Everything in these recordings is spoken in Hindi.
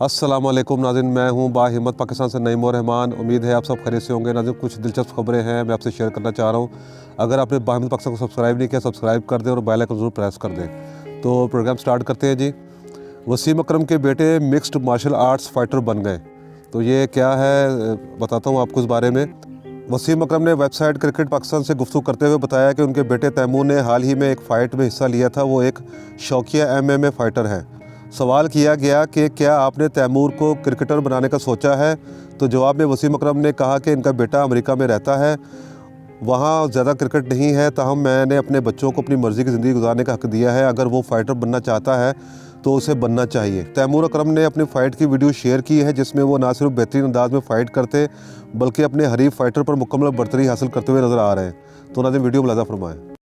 अस्सलामुअलैकुम नाज़रीन, मैं हूं बाहिम्मत पाकिस्तान से नईम और रहमान। उम्मीद है आप सब खैरियत से होंगे। नाज़रीन, कुछ दिलचस्प खबरें हैं मैं आपसे शेयर करना चाह रहा हूं। अगर आपने बाहिम्मत पाकिस्तान को सब्सक्राइब नहीं किया, सब्सक्राइब कर दें और बेल आइकन ज़रूर प्रेस कर दें। तो प्रोग्राम स्टार्ट करते हैं जी। वसीम अकरम के बेटे मिक्स्ड मार्शल आर्ट्स फाइटर बन गए। तो ये क्या है बताता हूँ आपको इस बारे में। वसीम अकरम ने वेबसाइट क्रिकेट पाकिस्तान से गुफ्तगू करते हुए बताया कि उनके बेटे तैमूर ने हाल ही में एक फ़ाइट में हिस्सा लिया था। वो एक शौकिया MMA फाइटर हैं। सवाल किया गया कि क्या आपने तैमूर को क्रिकेटर बनाने का सोचा है, तो जवाब में वसीम अकरम ने कहा कि इनका बेटा अमेरिका में रहता है, वहाँ ज़्यादा क्रिकेट नहीं है, ताहम मैंने अपने बच्चों को अपनी मर्ज़ी की ज़िंदगी गुजारने का हक़ दिया है। अगर वो फ़ाइटर बनना चाहता है तो उसे बनना चाहिए। तैमूर अकरम ने अपनी फ़ाइट की वीडियो शेयर की है, जिसमें वो ना सिर्फ बेहतरीन अंदाज में फ़ाइट करते बल्कि अपने हरीफ फ़ाइटर पर मुकम्मल बर्तरी हासिल करते हुए नज़र आ रहे हैं। तो नाज़रीन, वीडियो मुलाज़ा फरमाएँ।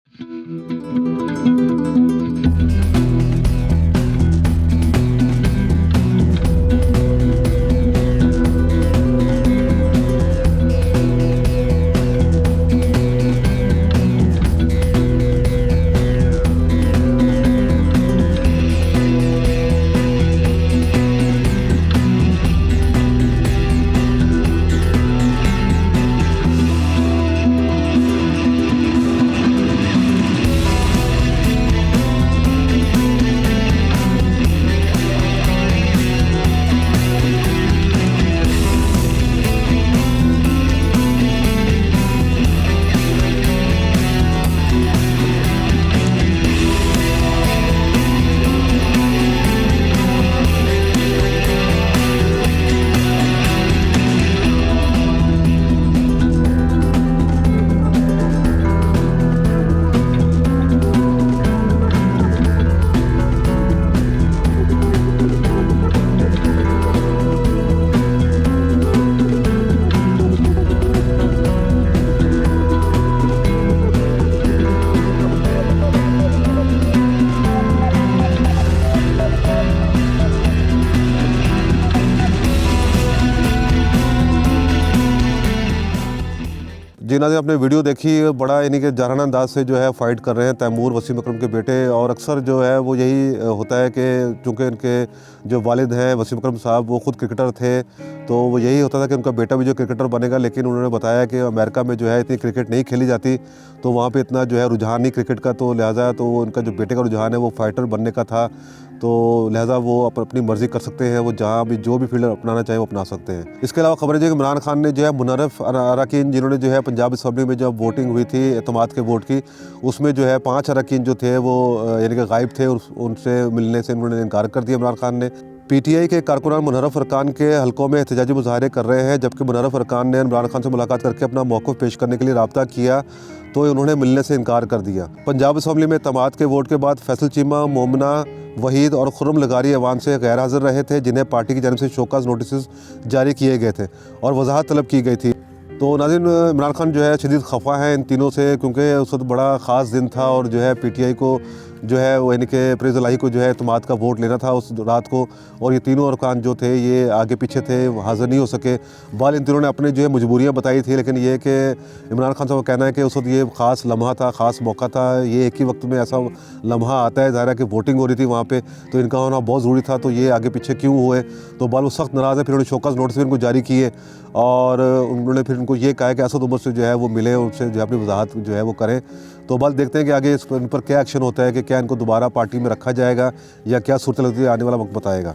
जी नाज़रीन, आपने वीडियो देखी, बड़ा यानी कि जाराना अंदाज से जो है फ़ाइट कर रहे हैं तैमूर, वसीम अकरम के बेटे। और अक्सर जो है वो यही होता है कि चूँकि इनके जो वालिद हैं वसीम अकरम साहब, वो ख़ुद क्रिकेटर थे, तो वो यही होता था कि उनका बेटा भी जो क्रिकेटर बनेगा। लेकिन उन्होंने बताया कि अमेरिका में जो है इतनी क्रिकेट नहीं खेली जाती, तो वहाँ पे इतना जो है रुझान नहीं क्रिकेट का, तो लिहाजा तो उनका जो बेटे का रुझान है वो फ़ाइटर बनने का था। तो लिहाजा वो अपनी मर्ज़ी कर सकते हैं, वो जहाँ भी जो भी फील्ड अपनाना चाहें वो अपना सकते हैं। इसके अलावा खबर है जो कि इमरान खान ने जो है मुनर्रफ अरकान, जिन्होंने जो है पंजाब असम्बली में जब वोटिंग हुई थी एतमाद के वोट की, उसमें जो है 5 अरकान जो थे वो यानी कि गायब थे, और उनसे मिलने से उन्होंने इनकार कर दिया इमरान खान ने। PTI के कारकुनान मुनर्रफ अरकान के हलकों में एहतजाजी मुजाहरे कर रहे हैं, जबकि मुनर्रफ अरकान ने इमरान खान से मुलाकात करके अपना मौक़िफ़ पेश करने के लिए रब्ता किया, तो उन्होंने मिलने से इनकार कर दिया। पंजाब असम्बली में तमाद के वोट के बाद फैसल चीमा, मोमना वहीद और खुर्रम लगारी ऐवान से गैर हाज़िर रहे थे, जिन्हें पार्टी की जानिब से शोकाज़ नोटिस जारी किए गए थे और वजाहत तलब की गई थी। तो नाज़रीन, इमरान खान जो है शदीद खफा हैं इन तीनों से, क्योंकि उस वक्त बड़ा ख़ास दिन था और जो है PTI को जो है वो यानी कि प्रेज़ इलाही को जो है एतमाद का वोट लेना था उस रात को, और ये तीनों अरकान जो थे ये आगे पीछे थे, हाज़िर नहीं हो सके। बाल इन तीनों ने अपनी जो है मजबूरियाँ बताई थी, लेकिन ये कि इमरान खान साहब का कहना है कि उस वक्त ये ख़ास लम्हा था, ख़ास मौका था, ये एक ही वक्त में ऐसा लम्हा आता है, ज़ाहिर है कि वोटिंग हो रही थी वहाँ पर, तो इनका होना बहुत ज़रूरी था, तो ये आगे पीछे क्यों हुए। तो बाल वो सख्त नाराज़ है, फिर उन्होंने शोकाज़ नोटिस भी इनको जारी किए, और उन्होंने फिर उनको ये कहा कि असद उमर से जो है वो मिले, उनसे जो है अपनी वजाहत जो है वो करें। तो बस देखते हैं कि आगे इन पर क्या एक्शन होता है, कि क्या इनको दोबारा पार्टी में रखा जाएगा या क्या सूरत आने वाला वक्त बताएगा।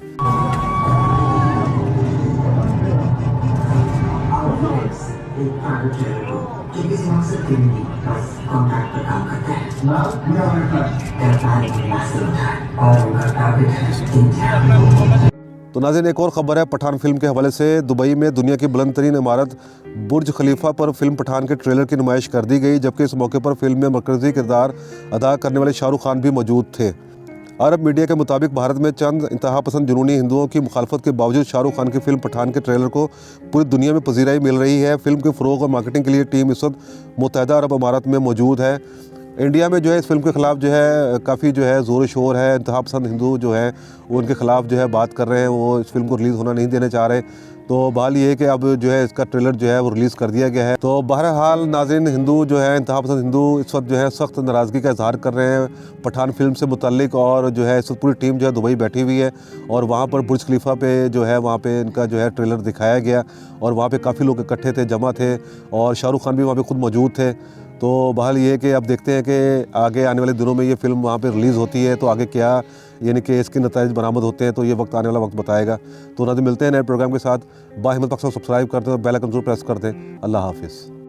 तो नाज़रीन, एक और ख़बर है पठान फिल्म के हवाले से। दुबई में दुनिया की बुलंद तरीन इमारत बुर्ज खलीफा पर फिल्म पठान के ट्रेलर की नुमाइश कर दी गई, जबकि इस मौके पर फिल्म में मरकज़ी किरदार अदा करने वाले शाहरुख खान भी मौजूद थे। अरब मीडिया के मुताबिक भारत में चंद इंतहा पसंद जुनूनी हिंदुओं की मुखालफत के बावजूद शाहरुख खान की फिल्म पठान के ट्रेलर को पूरी दुनिया में पजीराई मिल रही है। फिल्म के फ़रोग़ और मार्केटिंग के लिए टीम इस वक्त मुत्तहिदा अरब अमारात में मौजूद है। इंडिया में जो है इस फिल्म के ख़िलाफ़ जो है काफ़ी जो है ज़ोर शोर है। इंतहा पसंद हिंदू जो है वो उनके ख़िलाफ़ जो है बात कर रहे हैं, वो इस फिल्म को रिलीज़ होना नहीं देना चाह रहे। तो बहाल ये है कि अब जो है इसका ट्रेलर जो है वो रिलीज़ कर दिया गया है। तो बहरहाल नाज़रीन, हिंदू जो है इंतहा पसंद हिंदू इस वक्त जो है सख्त नाराज़गी का इजहार कर रहे हैं पठान फिल्म से मुतल्लिक, और जो है इस वक्त पूरी टीम जो है दुबई बैठी हुई है और वहाँ पर बुर्ज खलीफा पे जो है वहाँ पे इनका जो है ट्रेलर दिखाया गया और वहाँ पे काफ़ी लोग इकट्ठे थे, जमा थे, और शाहरुख खान भी वहाँ पे खुद मौजूद थे। तो बहाल ये है कि अब देखते हैं कि आगे आने वाले दिनों में ये फ़िल्म वहाँ पे रिलीज़ होती है तो आगे क्या यानी कि इसके नताइज बरामद होते हैं, तो ये वक्त आने वाला वक्त बताएगा। तो नाज़रीन, मिलते हैं नए प्रोग्राम के साथ। बाहिम्मत पाकिस्तान सब्सक्राइब करते हैं और बेल आइकन ज़रूर प्रेस कर दें। अल्लाह हाफ़िज़।